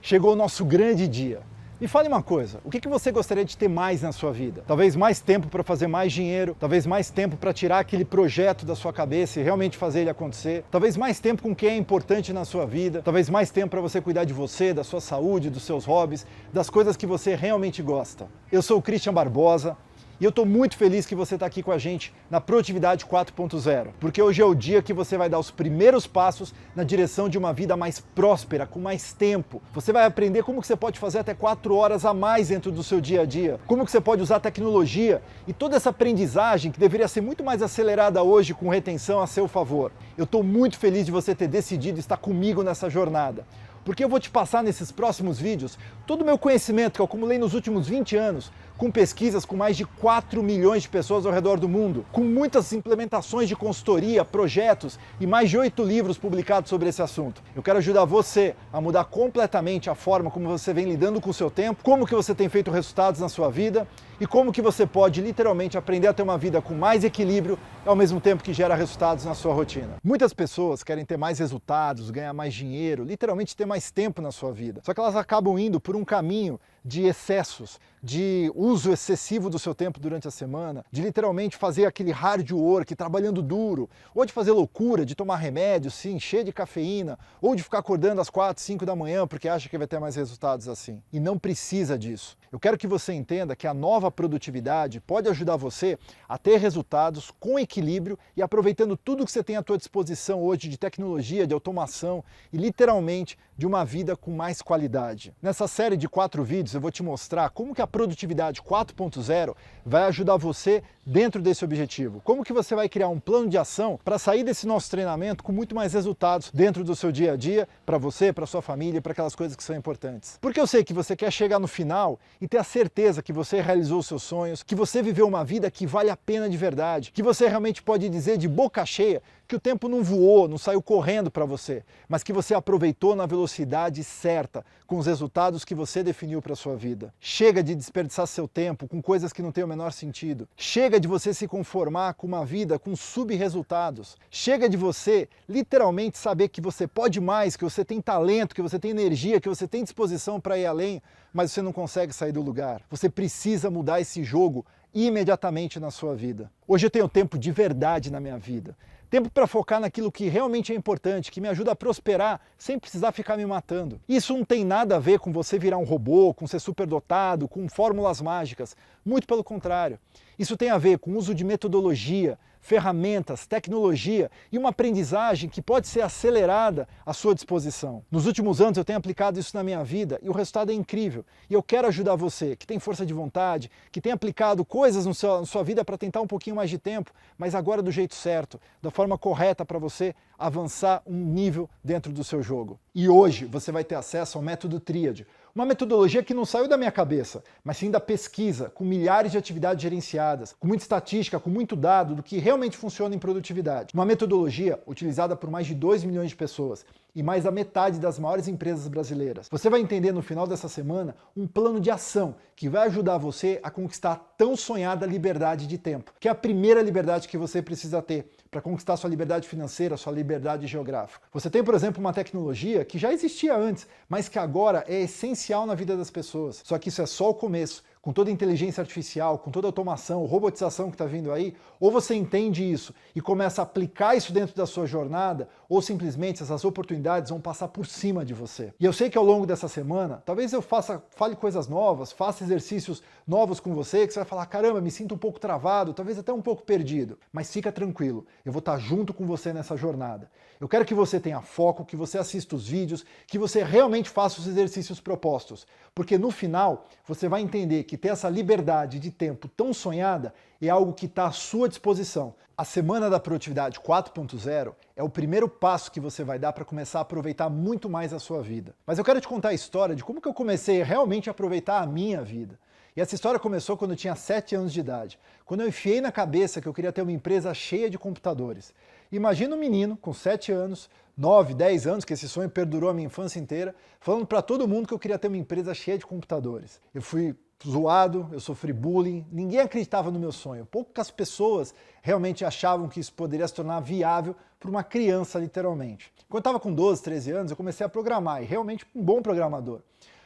Chegou o nosso grande dia. Me fale uma coisa, o que você gostaria de ter mais na sua vida? Talvez mais tempo para fazer mais dinheiro, talvez mais tempo para tirar aquele projeto da sua cabeça e realmente fazer ele acontecer, talvez mais tempo com quem é importante na sua vida, talvez mais tempo para você cuidar de você, da sua saúde, dos seus hobbies, das coisas que você realmente gosta. Eu sou o Christian Barbosa. E eu estou muito feliz que você está aqui com a gente na Produtividade 4.0, porque hoje é o dia que você vai dar os primeiros passos na direção de uma vida mais próspera, com mais tempo. Você vai aprender como que você pode fazer até 4 horas a mais dentro do seu dia a dia, como que você pode usar tecnologia e toda essa aprendizagem que deveria ser muito mais acelerada hoje com retenção a seu favor. Eu estou muito feliz de você ter decidido estar comigo nessa jornada. Porque eu vou te passar nesses próximos vídeos todo o meu conhecimento que eu acumulei nos últimos 20 anos, com pesquisas com mais de 4 milhões de pessoas ao redor do mundo, com muitas implementações de consultoria, projetos e mais de 8 livros publicados sobre esse assunto. Eu quero ajudar você a mudar completamente a forma como você vem lidando com o seu tempo, como que você tem feito resultados na sua vida e como que você pode literalmente aprender a ter uma vida com mais equilíbrio ao mesmo tempo que gera resultados na sua rotina. Muitas pessoas querem ter mais resultados, ganhar mais dinheiro, literalmente ter mais tempo na sua vida. Só que elas acabam indo por um caminho de excessos, de uso excessivo do seu tempo durante a semana, de literalmente fazer aquele hard work, trabalhando duro, ou de fazer loucura, de tomar remédio, se encher de cafeína, ou de ficar acordando às 4, 5 da manhã porque acha que vai ter mais resultados assim. E não precisa disso. Eu quero que você entenda que a nova produtividade pode ajudar você a ter resultados com equilíbrio e aproveitando tudo que você tem à sua disposição hoje de tecnologia, de automação e literalmente de uma vida com mais qualidade. Nessa série de 4 vídeos eu vou te mostrar como que a Produtividade 4.0 vai ajudar você dentro desse objetivo. Como que você vai criar um plano de ação para sair desse nosso treinamento com muito mais resultados dentro do seu dia a dia, para você, para sua família, para aquelas coisas que são importantes. Porque eu sei que você quer chegar no final e ter a certeza que você realizou os seus sonhos, que você viveu uma vida que vale a pena de verdade, que você realmente pode dizer de boca cheia que o tempo não voou, não saiu correndo para você, mas que você aproveitou na velocidade certa, com os resultados que você definiu para a sua vida. Chega de desperdiçar seu tempo com coisas que não têm o menor sentido. Chega de você se conformar com uma vida com sub-resultados. Chega de você literalmente saber que você pode mais, que você tem talento, que você tem energia, que você tem disposição para ir além, mas você não consegue sair do lugar. Você precisa mudar esse jogo imediatamente na sua vida. Hoje eu tenho tempo de verdade na minha vida. Tempo para focar naquilo que realmente é importante, que me ajuda a prosperar sem precisar ficar me matando. Isso não tem nada a ver com você virar um robô, com ser superdotado, com fórmulas mágicas. Muito pelo contrário. Isso tem a ver com o uso de metodologia, ferramentas, tecnologia e uma aprendizagem que pode ser acelerada à sua disposição. Nos últimos anos eu tenho aplicado isso na minha vida e o resultado é incrível. E eu quero ajudar você, que tem força de vontade, que tem aplicado coisas na sua vida para tentar um pouquinho mais de tempo, mas agora do jeito certo, da forma correta para você avançar um nível dentro do seu jogo. E hoje você vai ter acesso ao método Tríade, uma metodologia que não saiu da minha cabeça, mas sim da pesquisa, com milhares de atividades gerenciadas, com muita estatística, com muito dado do que realmente funciona em produtividade. Uma metodologia utilizada por mais de 2 milhões de pessoas e mais da metade das maiores empresas brasileiras. Você vai entender no final dessa semana um plano de ação que vai ajudar você a conquistar a tão sonhada liberdade de tempo, que é a primeira liberdade que você precisa ter para conquistar sua liberdade financeira, sua liberdade geográfica. Você tem, por exemplo, uma tecnologia que já existia antes, mas que agora é essencial na vida das pessoas. Só que isso é só o começo. Com toda a inteligência artificial, com toda a automação, robotização que está vindo aí, ou você entende isso e começa a aplicar isso dentro da sua jornada, ou simplesmente essas oportunidades vão passar por cima de você. E eu sei que ao longo dessa semana, talvez eu fale coisas novas, faça exercícios novos com você, que você vai falar, caramba, me sinto um pouco travado, talvez até um pouco perdido. Mas fica tranquilo, eu vou estar junto com você nessa jornada. Eu quero que você tenha foco, que você assista os vídeos, que você realmente faça os exercícios propostos. Porque no final, você vai entender que ter essa liberdade de tempo tão sonhada é algo que está à sua disposição. A Semana da Produtividade 4.0 é o primeiro passo que você vai dar para começar a aproveitar muito mais a sua vida. Mas eu quero te contar a história de como que eu comecei realmente a aproveitar a minha vida. E essa história começou quando eu tinha 7 anos de idade, quando eu enfiei na cabeça que eu queria ter uma empresa cheia de computadores. Imagina um menino com 7 anos, 9, 10 anos, que esse sonho perdurou a minha infância inteira, falando para todo mundo que eu queria ter uma empresa cheia de computadores. Eu fui zoado, eu sofri bullying, ninguém acreditava no meu sonho. Poucas pessoas realmente achavam que isso poderia se tornar viável para uma criança, literalmente. Quando eu estava com 12, 13 anos, eu comecei a programar, e realmente um bom programador.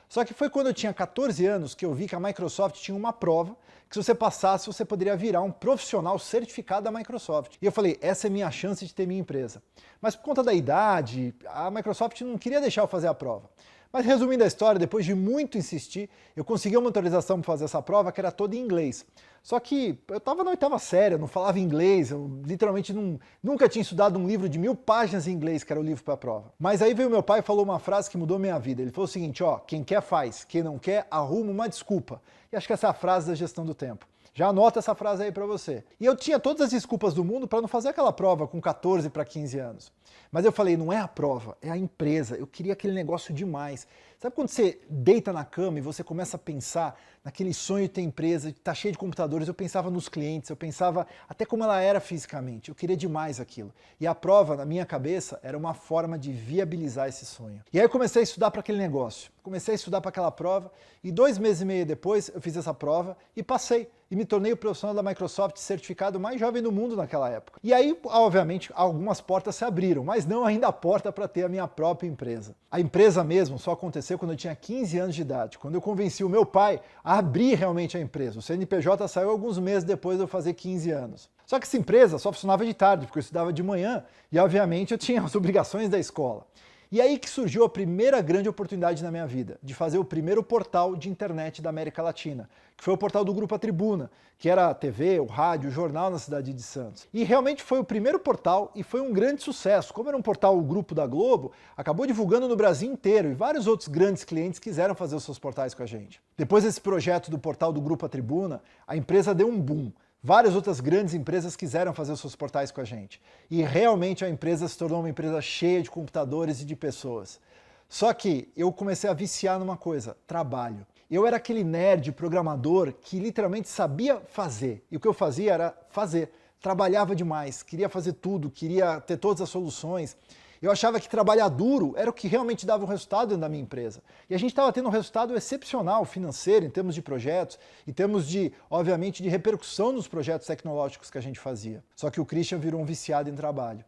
Só que foi quando eu tinha 14 anos que eu vi que a Microsoft tinha uma prova que se você passasse, você poderia virar um profissional certificado da Microsoft. E eu falei, essa é minha chance de ter minha empresa. Mas por conta da idade, a Microsoft não queria deixar eu fazer a prova. Mas resumindo a história, depois de muito insistir, eu consegui uma autorização para fazer essa prova que era toda em inglês. Só que eu estava na oitava série, eu não falava inglês, eu literalmente nunca tinha estudado um livro de 1000 páginas em inglês, que era o livro para a prova. Mas aí veio meu pai e falou uma frase que mudou minha vida. Ele falou o seguinte, ó, quem quer faz, quem não quer arruma uma desculpa. E acho que essa é a frase da gestão do tempo. Já anota essa frase aí para você. E eu tinha todas as desculpas do mundo para não fazer aquela prova com 14 para 15 anos. Mas eu falei, não é a prova, é a empresa. Eu queria aquele negócio demais. Sabe quando você deita na cama e você começa a pensar naquele sonho de ter empresa, de estar cheio de computadores? Eu pensava nos clientes, eu pensava até como ela era fisicamente. Eu queria demais aquilo. E a prova, na minha cabeça, era uma forma de viabilizar esse sonho. E aí eu comecei a estudar para aquele negócio. Comecei a estudar para aquela prova e 2 meses e meio depois eu fiz essa prova e passei. E me tornei o profissional da Microsoft certificado mais jovem do mundo naquela época. E aí, obviamente, algumas portas se abriram, mas não ainda a porta para ter a minha própria empresa. A empresa mesmo só aconteceu quando eu tinha 15 anos de idade, quando eu convenci o meu pai a abrir realmente a empresa. O CNPJ saiu alguns meses depois de eu fazer 15 anos. Só que essa empresa só funcionava de tarde, porque eu estudava de manhã e, obviamente, eu tinha as obrigações da escola. E aí que surgiu a primeira grande oportunidade na minha vida, de fazer o primeiro portal de internet da América Latina, que foi o portal do Grupo A Tribuna, que era a TV, o rádio, o jornal na cidade de Santos. E realmente foi o primeiro portal e foi um grande sucesso. Como era um portal, o Grupo da Globo, acabou divulgando no Brasil inteiro e vários outros grandes clientes quiseram fazer os seus portais com a gente. Depois desse projeto do portal do Grupo A Tribuna, a empresa deu um boom. Várias outras grandes empresas quiseram fazer os seus portais com a gente. E realmente a empresa se tornou uma empresa cheia de computadores e de pessoas. Só que eu comecei a viciar numa coisa, trabalho. Eu era aquele nerd programador que literalmente sabia fazer. E o que eu fazia era fazer. Trabalhava demais, queria fazer tudo, queria ter todas as soluções. Eu achava que trabalhar duro era o que realmente dava um resultado dentro da minha empresa. E a gente estava tendo um resultado excepcional financeiro em termos de projetos, em termos de, obviamente, de repercussão nos projetos tecnológicos que a gente fazia. Só que o Christian virou um viciado em trabalho.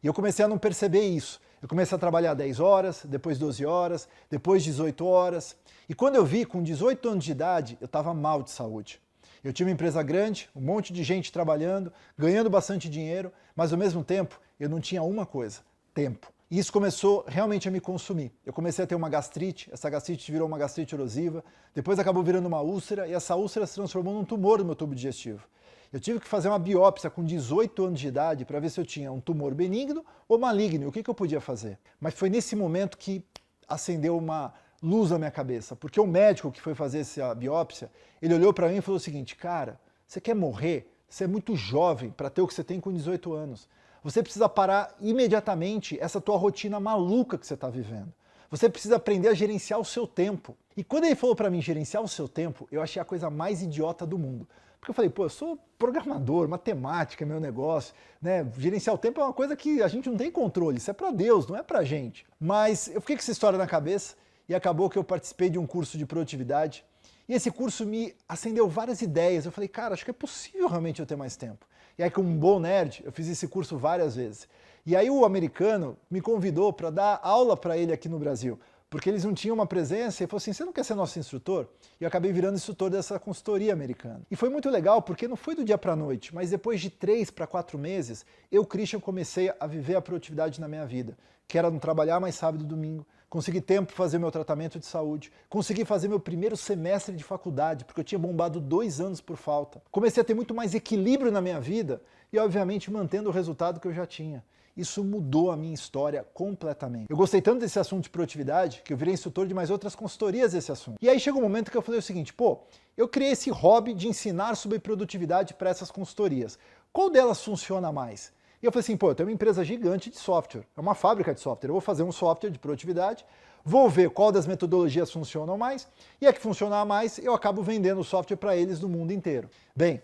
E eu comecei a não perceber isso. Eu comecei a trabalhar 10 horas, depois 12 horas, depois 18 horas. E quando eu vi, com 18 anos de idade, eu estava mal de saúde. Eu tinha uma empresa grande, um monte de gente trabalhando, ganhando bastante dinheiro, mas ao mesmo tempo eu não tinha uma coisa: tempo. E isso começou realmente a me consumir. Eu comecei a ter uma gastrite, essa gastrite virou uma gastrite erosiva, depois acabou virando uma úlcera e essa úlcera se transformou num tumor no meu tubo digestivo. Eu tive que fazer uma biópsia com 18 anos de idade para ver se eu tinha um tumor benigno ou maligno, o que eu podia fazer. Mas foi nesse momento que acendeu uma luz na minha cabeça, porque o médico que foi fazer essa biópsia, ele olhou para mim e falou o seguinte: cara, você quer morrer? Você é muito jovem para ter o que você tem com 18 anos. Você precisa parar imediatamente essa tua rotina maluca que você está vivendo. Você precisa aprender a gerenciar o seu tempo. E quando ele falou para mim gerenciar o seu tempo, eu achei a coisa mais idiota do mundo. Porque eu falei, pô, eu sou programador, matemática é meu negócio, né? Gerenciar o tempo é uma coisa que a gente não tem controle, isso é para Deus, não é para gente. Mas eu fiquei com essa história na cabeça e acabou que eu participei de um curso de produtividade. E esse curso me acendeu várias ideias. Eu falei, cara, acho que é possível realmente eu ter mais tempo. E aí, como um bom nerd, eu fiz esse curso várias vezes. E aí o americano me convidou para dar aula para ele aqui no Brasil, porque eles não tinham uma presença, e falou assim, você não quer ser nosso instrutor? E eu acabei virando instrutor dessa consultoria americana. E foi muito legal, porque não foi do dia para a noite, mas depois de 3 para 4 meses, eu, Christian, comecei a viver a produtividade na minha vida, que era não trabalhar mais sábado e domingo, consegui tempo para fazer meu tratamento de saúde, consegui fazer meu primeiro semestre de faculdade, porque eu tinha bombado 2 anos por falta. Comecei a ter muito mais equilíbrio na minha vida e, obviamente, mantendo o resultado que eu já tinha. Isso mudou a minha história completamente. Eu gostei tanto desse assunto de produtividade que eu virei instrutor de mais outras consultorias desse assunto. E aí chegou um momento que eu falei o seguinte, pô, eu criei esse hobby de ensinar sobre produtividade para essas consultorias. Qual delas funciona mais? E eu falei assim, pô, eu tenho uma empresa gigante de software, é uma fábrica de software, eu vou fazer um software de produtividade, vou ver qual das metodologias funcionam mais, e a que funcionar mais, eu acabo vendendo o software para eles no mundo inteiro. Bem,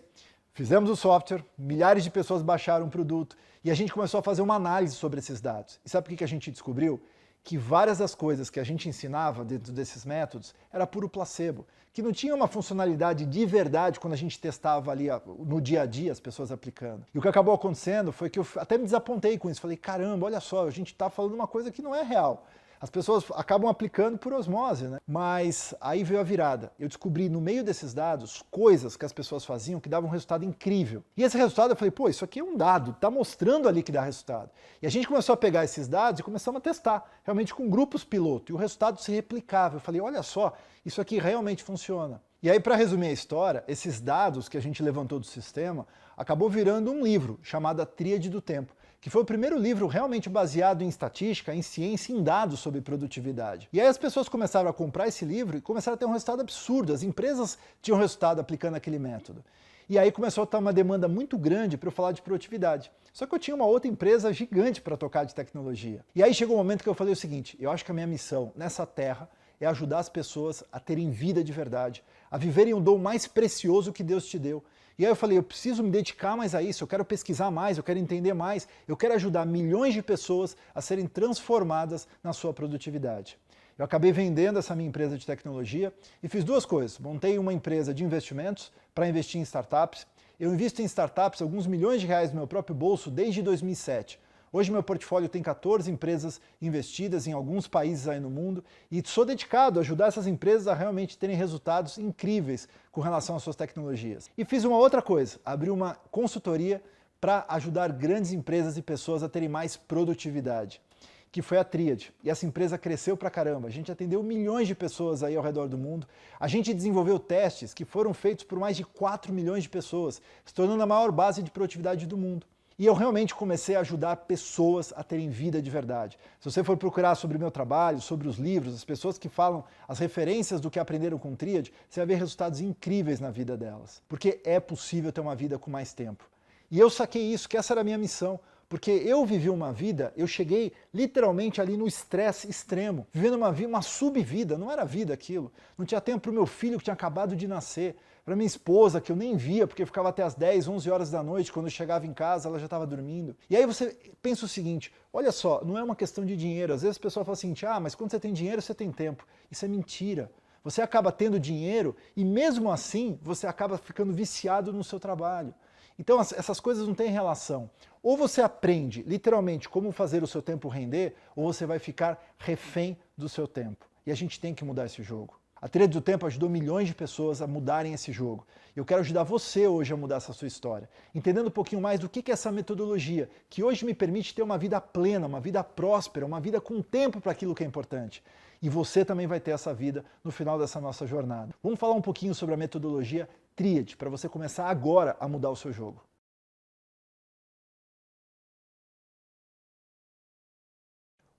fizemos o software, milhares de pessoas baixaram o produto, e a gente começou a fazer uma análise sobre esses dados. E sabe o que a gente descobriu? Que várias das coisas que a gente ensinava dentro desses métodos era puro placebo, que não tinha uma funcionalidade de verdade quando a gente testava ali no dia a dia as pessoas aplicando. E o que acabou acontecendo foi que eu até me desapontei com isso, falei, caramba, olha só, a gente está falando uma coisa que não é real. As pessoas acabam aplicando por osmose, né? Mas aí veio a virada. Eu descobri no meio desses dados coisas que as pessoas faziam que davam um resultado incrível. E esse resultado eu falei, pô, isso aqui é um dado, tá mostrando ali que dá resultado. E a gente começou a pegar esses dados e começamos a testar, realmente com grupos piloto, e o resultado se replicava. Eu falei, olha só, isso aqui realmente funciona. E aí, para resumir a história, esses dados que a gente levantou do sistema acabou virando um livro chamado A Tríade do Tempo, que foi o primeiro livro realmente baseado em estatística, em ciência, em dados sobre produtividade. E aí as pessoas começaram a comprar esse livro e começaram a ter um resultado absurdo. As empresas tinham resultado aplicando aquele método. E aí começou a estar uma demanda muito grande para eu falar de produtividade. Só que eu tinha uma outra empresa gigante para tocar de tecnologia. E aí chegou um momento que eu falei o seguinte, eu acho que a minha missão nessa terra é ajudar as pessoas a terem vida de verdade, a viverem o dom mais precioso que Deus te deu. E aí eu falei, eu preciso me dedicar mais a isso, eu quero pesquisar mais, eu quero entender mais, eu quero ajudar milhões de pessoas a serem transformadas na sua produtividade. Eu acabei vendendo essa minha empresa de tecnologia e fiz duas coisas. Montei uma empresa de investimentos para investir em startups. Eu invisto em startups alguns milhões de reais no meu próprio bolso desde 2007. Hoje meu portfólio tem 14 empresas investidas em alguns países aí no mundo e sou dedicado a ajudar essas empresas a realmente terem resultados incríveis com relação às suas tecnologias. E fiz uma outra coisa, abri uma consultoria para ajudar grandes empresas e pessoas a terem mais produtividade, que foi a Tríade. E essa empresa cresceu pra caramba. A gente atendeu milhões de pessoas aí ao redor do mundo. A gente desenvolveu testes que foram feitos por mais de 4 milhões de pessoas, se tornando a maior base de produtividade do mundo. E eu realmente comecei a ajudar pessoas a terem vida de verdade. Se você for procurar sobre o meu trabalho, sobre os livros, as pessoas que falam as referências do que aprenderam com Tríade, você vai ver resultados incríveis na vida delas. Porque é possível ter uma vida com mais tempo. E eu saquei isso, que essa era a minha missão. Porque eu vivi uma vida, eu cheguei literalmente ali no estresse extremo, vivendo uma subvida, não era vida aquilo. Não tinha tempo para o meu filho que tinha acabado de nascer, para minha esposa que eu nem via, porque ficava até as 10, 11 horas da noite, quando eu chegava em casa ela já estava dormindo. E aí você pensa o seguinte, olha só, não é uma questão de dinheiro, às vezes o pessoal fala assim, mas quando você tem dinheiro você tem tempo. Isso é mentira. Você acaba tendo dinheiro e mesmo assim você acaba ficando viciado no seu trabalho. Então essas coisas não têm relação. Ou você aprende literalmente como fazer o seu tempo render, ou você vai ficar refém do seu tempo. E a gente tem que mudar esse jogo. A Tríade do Tempo ajudou milhões de pessoas a mudarem esse jogo. Eu quero ajudar você hoje a mudar essa sua história, entendendo um pouquinho mais do que é essa metodologia, que hoje me permite ter uma vida plena, uma vida próspera, uma vida com tempo para aquilo que é importante. E você também vai ter essa vida no final dessa nossa jornada. Vamos falar um pouquinho sobre a metodologia Tríade, para você começar agora a mudar o seu jogo.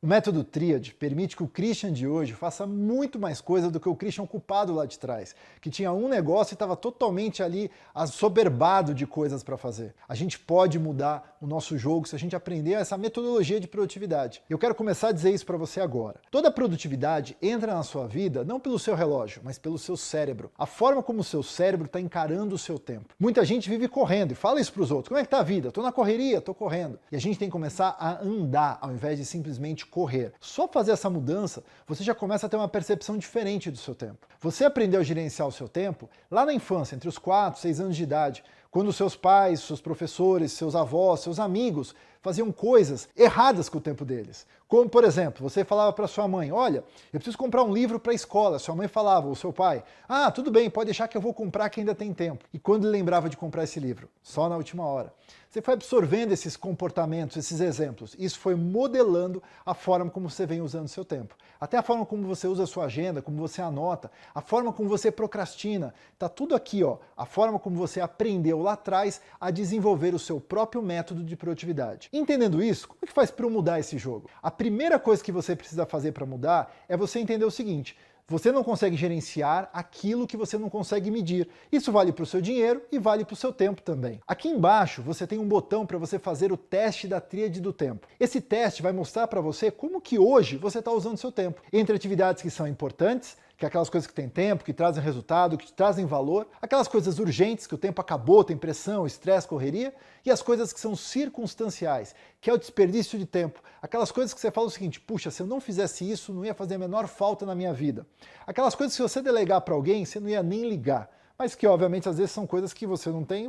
O método Tríade permite que o Christian de hoje faça muito mais coisa do que o Christian ocupado lá de trás, que tinha um negócio e estava totalmente ali assoberbado de coisas para fazer. A gente pode mudar o nosso jogo se a gente aprender essa metodologia de produtividade. Eu quero começar a dizer isso para você agora. Toda produtividade entra na sua vida não pelo seu relógio, mas pelo seu cérebro. A forma como o seu cérebro está encarando o seu tempo. Muita gente vive correndo e fala isso para os outros. Como é que tá a vida? Estou na correria, estou correndo. E a gente tem que começar a andar ao invés de simplesmente correr. Só fazer essa mudança, você já começa a ter uma percepção diferente do seu tempo. Você aprendeu a gerenciar o seu tempo lá na infância, entre os 4 e 6 anos de idade, quando seus pais, seus professores, seus avós, seus amigos faziam coisas erradas com o tempo deles. Como, por exemplo, você falava para sua mãe, olha, eu preciso comprar um livro para a escola. Sua mãe falava, ou seu pai, tudo bem, pode deixar que eu vou comprar que ainda tem tempo. E quando ele lembrava de comprar esse livro? Só na última hora. Você foi absorvendo esses comportamentos, esses exemplos. Isso foi modelando a forma como você vem usando o seu tempo. Até a forma como você usa a sua agenda, como você anota, a forma como você procrastina. Está tudo aqui, ó. A forma como você aprendeu lá atrás a desenvolver o seu próprio método de produtividade. Entendendo isso, como é que faz para eu mudar esse jogo? A primeira coisa que você precisa fazer para mudar é você entender o seguinte: você não consegue gerenciar aquilo que você não consegue medir. Isso vale para o seu dinheiro e vale para o seu tempo também. Aqui embaixo você tem um botão para você fazer o teste da Tríade do Tempo. Esse teste vai mostrar para você como que hoje você está usando o seu tempo. Entre atividades que são importantes, que é aquelas coisas que têm tempo, que trazem resultado, que te trazem valor, aquelas coisas urgentes, que o tempo acabou, tem pressão, estresse, correria, e as coisas que são circunstanciais, que é o desperdício de tempo. Aquelas coisas que você fala o seguinte, puxa, se eu não fizesse isso, não ia fazer a menor falta na minha vida. Aquelas coisas que se você delegar para alguém, você não ia nem ligar. Mas que, obviamente, às vezes são coisas que você não tem,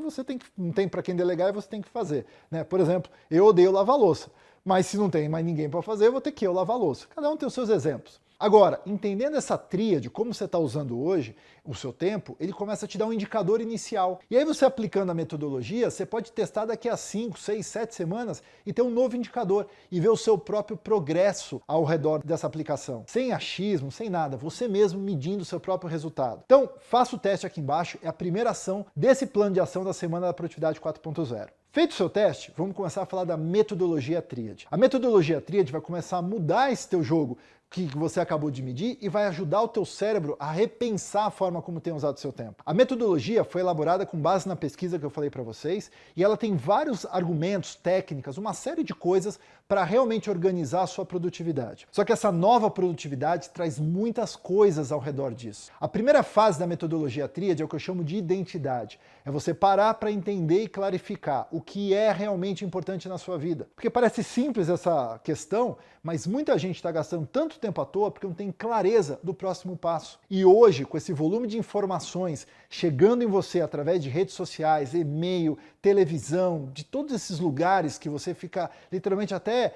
não tem para quem delegar e você tem que fazer. Né? Por exemplo, eu odeio lavar louça. Mas se não tem mais ninguém para fazer, eu vou ter que lavar a louça. Cada um tem os seus exemplos. Agora, entendendo essa tríade, como você está usando hoje o seu tempo, ele começa a te dar um indicador inicial. E aí você aplicando a metodologia, você pode testar daqui a 5, 6, 7 semanas e ter um novo indicador e ver o seu próprio progresso ao redor dessa aplicação. Sem achismo, sem nada, você mesmo medindo o seu próprio resultado. Então, faça o teste aqui embaixo, é a primeira ação desse plano de ação da Semana da Produtividade 4.0. Feito o seu teste, vamos começar a falar da metodologia tríade. A metodologia tríade vai começar a mudar esse teu jogo que você acabou de medir e vai ajudar o teu cérebro a repensar a forma como tem usado o seu tempo. A metodologia foi elaborada com base na pesquisa que eu falei para vocês e ela tem vários argumentos, técnicas, uma série de coisas para realmente organizar a sua produtividade. Só que essa nova produtividade traz muitas coisas ao redor disso. A primeira fase da metodologia tríade é o que eu chamo de identidade. É você parar para entender e clarificar o que é realmente importante na sua vida. Porque parece simples essa questão, mas muita gente está gastando tanto tempo à toa porque não tem clareza do próximo passo. E hoje, com esse volume de informações chegando em você através de redes sociais, e-mail, televisão, de todos esses lugares que você fica literalmente até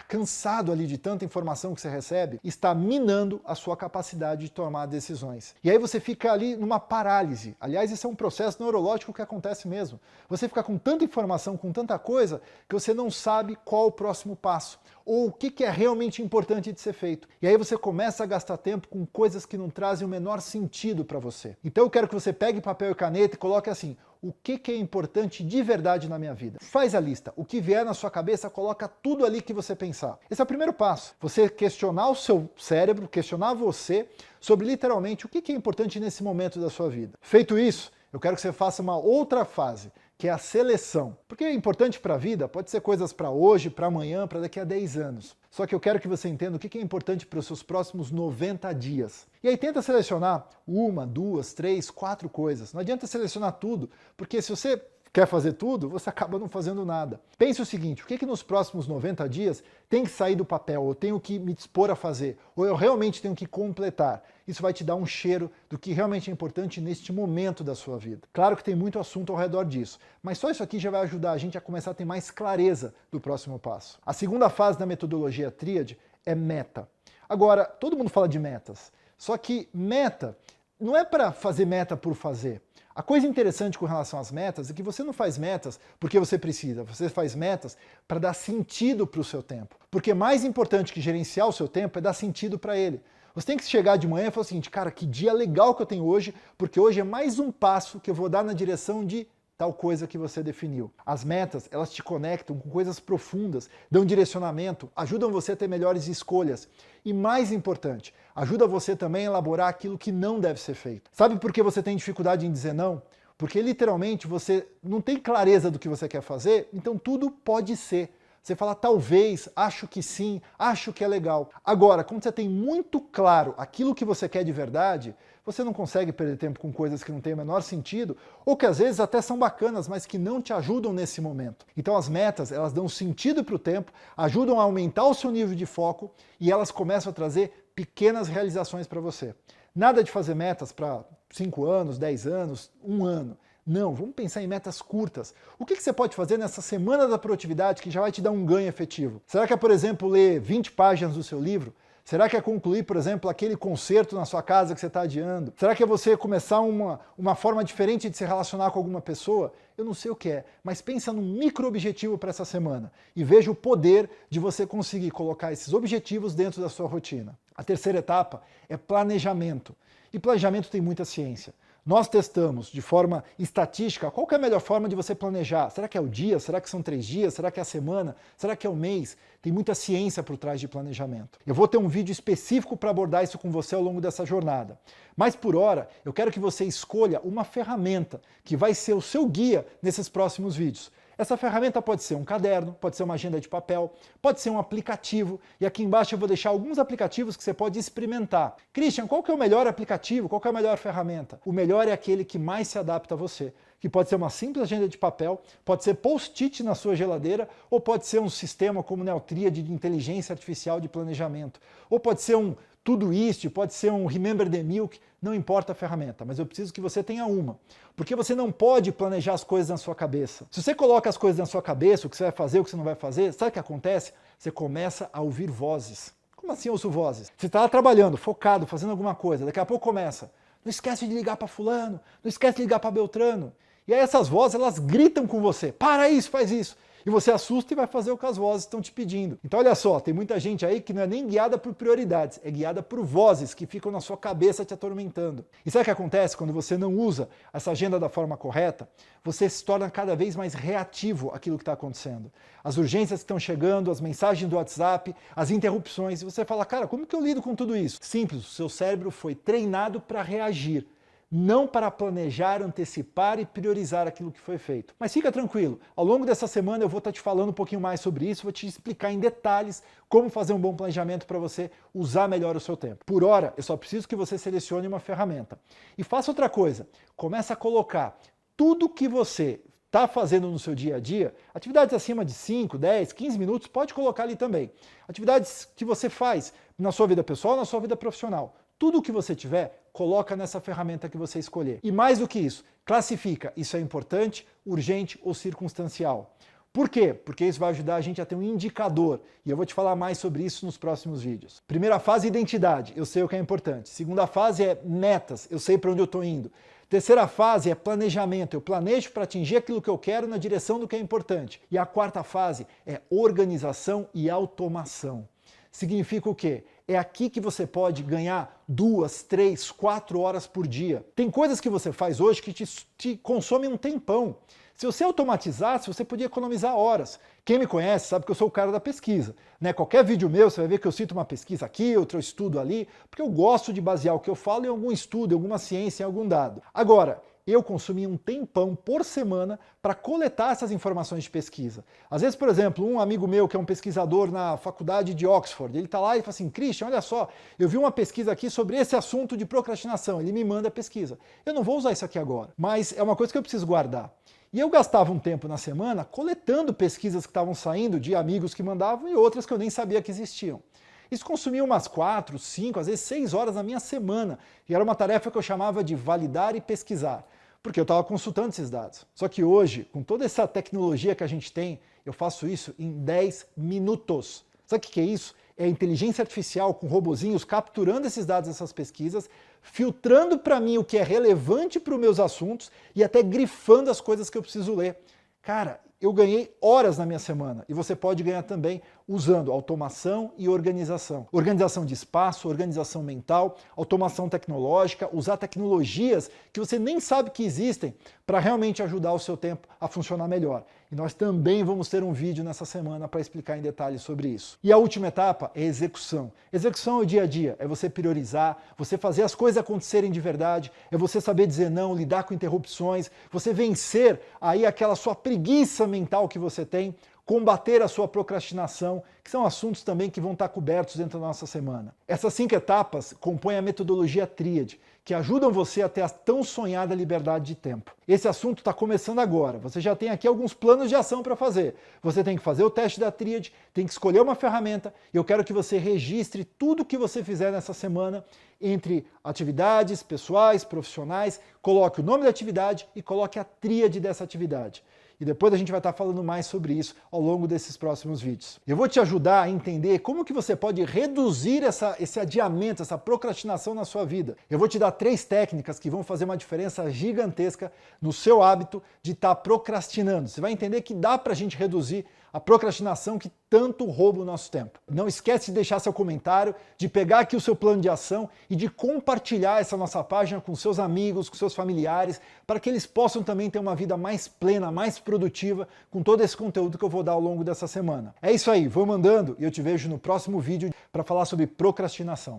cansado ali de tanta informação que você recebe, está minando a sua capacidade de tomar decisões. E aí você fica ali numa parálise. Aliás, isso é um processo neurológico que acontece mesmo. Você fica com tanta informação, com tanta coisa, que você não sabe qual o próximo passo, ou o que é realmente importante de ser feito. E aí você começa a gastar tempo com coisas que não trazem o menor sentido para você. Então eu quero que você pegue papel e caneta e coloque assim: o que é importante de verdade na minha vida? Faz a lista. O que vier na sua cabeça, coloca tudo ali que você pensar. Esse é o primeiro passo. Você questionar o seu cérebro, questionar você sobre literalmente o que é importante nesse momento da sua vida. Feito isso, eu quero que você faça uma outra fase, que é a seleção. Porque é importante para a vida, pode ser coisas para hoje, para amanhã, para daqui a 10 anos. Só que eu quero que você entenda o que é importante para os seus próximos 90 dias. E aí tenta selecionar 1, 2, 3, 4 coisas. Não adianta selecionar tudo, porque se você quer fazer tudo, você acaba não fazendo nada. Pense o seguinte: o que nos próximos 90 dias tem que sair do papel, ou tenho que me dispor a fazer, ou eu realmente tenho que completar. Isso vai te dar um cheiro do que realmente é importante neste momento da sua vida. Claro que tem muito assunto ao redor disso, mas só isso aqui já vai ajudar a gente a começar a ter mais clareza do próximo passo. A segunda fase da metodologia tríade é meta. Agora, todo mundo fala de metas, só que meta não é para fazer meta por fazer. A coisa interessante com relação às metas é que você não faz metas porque você precisa, você faz metas para dar sentido para o seu tempo. Porque mais importante que gerenciar o seu tempo é dar sentido para ele. Você tem que chegar de manhã e falar o seguinte: cara, que dia legal que eu tenho hoje, porque hoje é mais um passo que eu vou dar na direção de tal coisa que você definiu. As metas, elas te conectam com coisas profundas, dão direcionamento, ajudam você a ter melhores escolhas. E mais importante, ajuda você também a elaborar aquilo que não deve ser feito. Sabe por que você tem dificuldade em dizer não? Porque literalmente você não tem clareza do que você quer fazer, então tudo pode ser. Você fala talvez, acho que sim, acho que é legal. Agora, quando você tem muito claro aquilo que você quer de verdade, você não consegue perder tempo com coisas que não têm o menor sentido, ou que às vezes até são bacanas, mas que não te ajudam nesse momento. Então as metas, elas dão sentido para o tempo, ajudam a aumentar o seu nível de foco e elas começam a trazer pequenas realizações para você. Nada de fazer metas para 5 anos, 10 anos, 1 ano. Não, vamos pensar em metas curtas. O que você pode fazer nessa semana da produtividade que já vai te dar um ganho efetivo? Será que é, por exemplo, ler 20 páginas do seu livro? Será que é concluir, por exemplo, aquele concerto na sua casa que você está adiando? Será que é você começar uma forma diferente de se relacionar com alguma pessoa? Eu não sei o que é, mas pensa num micro-objetivo para essa semana e veja o poder de você conseguir colocar esses objetivos dentro da sua rotina. A terceira etapa é planejamento. E planejamento tem muita ciência. Nós testamos de forma estatística qual que é a melhor forma de você planejar. Será que é o dia? Será que são 3 dias? Será que é a semana? Será que é o mês? Tem muita ciência por trás de planejamento. Eu vou ter um vídeo específico para abordar isso com você ao longo dessa jornada. Mas por hora, eu quero que você escolha uma ferramenta que vai ser o seu guia nesses próximos vídeos. Essa ferramenta pode ser um caderno, pode ser uma agenda de papel, pode ser um aplicativo, e aqui embaixo eu vou deixar alguns aplicativos que você pode experimentar. Christian, qual que é o melhor aplicativo? Qual que é a melhor ferramenta? O melhor é aquele que mais se adapta a você, que pode ser uma simples agenda de papel, pode ser post-it na sua geladeira, ou pode ser um sistema como Neotríade de inteligência artificial de planejamento, ou pode ser um Todoist, pode ser um Remember the Milk, não importa a ferramenta, mas eu preciso que você tenha uma. Porque você não pode planejar as coisas na sua cabeça. Se você coloca as coisas na sua cabeça, o que você vai fazer, o que você não vai fazer, sabe o que acontece? Você começa a ouvir vozes. Como assim eu ouço vozes? Você está lá trabalhando, focado, fazendo alguma coisa, daqui a pouco começa. Não esquece de ligar para fulano, não esquece de ligar para Beltrano. E aí essas vozes, elas gritam com você. Para isso, faz isso. E você assusta e vai fazer o que as vozes estão te pedindo. Então olha só, tem muita gente aí que não é nem guiada por prioridades, é guiada por vozes que ficam na sua cabeça te atormentando. E sabe o que acontece quando você não usa essa agenda da forma correta? Você se torna cada vez mais reativo àquilo que está acontecendo. As urgências que estão chegando, as mensagens do WhatsApp, as interrupções, e você fala, cara, como que eu lido com tudo isso? Simples, o seu cérebro foi treinado para reagir, não para planejar, antecipar e priorizar aquilo que foi feito. Mas fica tranquilo, ao longo dessa semana eu vou estar te falando um pouquinho mais sobre isso, vou te explicar em detalhes como fazer um bom planejamento para você usar melhor o seu tempo. Por hora, eu só preciso que você selecione uma ferramenta. E faça outra coisa, começa a colocar tudo que você está fazendo no seu dia a dia, atividades acima de 5, 10, 15 minutos, pode colocar ali também. Atividades que você faz na sua vida pessoal, na sua vida profissional. Tudo o que você tiver, coloca nessa ferramenta que você escolher. E mais do que isso, classifica, isso é importante, urgente ou circunstancial. Por quê? Porque isso vai ajudar a gente a ter um indicador, e eu vou te falar mais sobre isso nos próximos vídeos. Primeira fase, identidade, eu sei o que é importante. Segunda fase é metas, eu sei para onde eu estou indo. Terceira fase é planejamento, eu planejo para atingir aquilo que eu quero na direção do que é importante. E a quarta fase é organização e automação. Significa o quê? É aqui que você pode ganhar 2, 3, 4 horas por dia. Tem coisas que você faz hoje que te consomem um tempão. Se você automatizasse, você podia economizar horas. Quem me conhece sabe que eu sou o cara da pesquisa, né? Qualquer vídeo meu, você vai ver que eu cito uma pesquisa aqui, outro estudo ali, porque eu gosto de basear o que eu falo em algum estudo, em alguma ciência, em algum dado. Agora, eu consumi um tempão por semana para coletar essas informações de pesquisa. Às vezes, por exemplo, um amigo meu que é um pesquisador na faculdade de Oxford, ele está lá e fala assim, Christian, olha só, eu vi uma pesquisa aqui sobre esse assunto de procrastinação, ele me manda a pesquisa. Eu não vou usar isso aqui agora, mas é uma coisa que eu preciso guardar. E eu gastava um tempo na semana coletando pesquisas que estavam saindo de amigos que mandavam e outras que eu nem sabia que existiam. Isso consumia umas 4, 5, às vezes 6 horas na minha semana, e era uma tarefa que eu chamava de validar e pesquisar, porque eu estava consultando esses dados. Só que hoje, com toda essa tecnologia que a gente tem, eu faço isso em 10 minutos. Sabe o que é isso? É a inteligência artificial com robozinhos capturando esses dados dessas pesquisas, filtrando para mim o que é relevante para os meus assuntos e até grifando as coisas que eu preciso ler. Cara, eu ganhei horas na minha semana e você pode ganhar também usando automação e organização. Organização de espaço, organização mental, automação tecnológica, usar tecnologias que você nem sabe que existem para realmente ajudar o seu tempo a funcionar melhor. E nós também vamos ter um vídeo nessa semana para explicar em detalhes sobre isso. E a última etapa é execução. Execução é o dia a dia, é você priorizar, você fazer as coisas acontecerem de verdade, é você saber dizer não, lidar com interrupções, você vencer aí aquela sua preguiça mental que você tem, combater a sua procrastinação, que são assuntos também que vão estar cobertos dentro da nossa semana. Essas 5 etapas compõem a metodologia Tríade, que ajudam você a ter a tão sonhada liberdade de tempo. Esse assunto está começando agora, você já tem aqui alguns planos de ação para fazer. Você tem que fazer o teste da Tríade, tem que escolher uma ferramenta, e eu quero que você registre tudo que você fizer nessa semana entre atividades pessoais, profissionais, coloque o nome da atividade e coloque a tríade dessa atividade. E depois a gente vai estar falando mais sobre isso ao longo desses próximos vídeos. Eu vou te ajudar a entender como que você pode reduzir esse adiamento, essa procrastinação na sua vida. Eu vou te dar 3 técnicas que vão fazer uma diferença gigantesca no seu hábito de estar procrastinando. Você vai entender que dá para a gente reduzir a procrastinação que tanto rouba o nosso tempo. Não esquece de deixar seu comentário, de pegar aqui o seu plano de ação e de compartilhar essa nossa página com seus amigos, com seus familiares, para que eles possam também ter uma vida mais plena, mais produtiva, com todo esse conteúdo que eu vou dar ao longo dessa semana. É isso aí, vou mandando e eu te vejo no próximo vídeo para falar sobre procrastinação.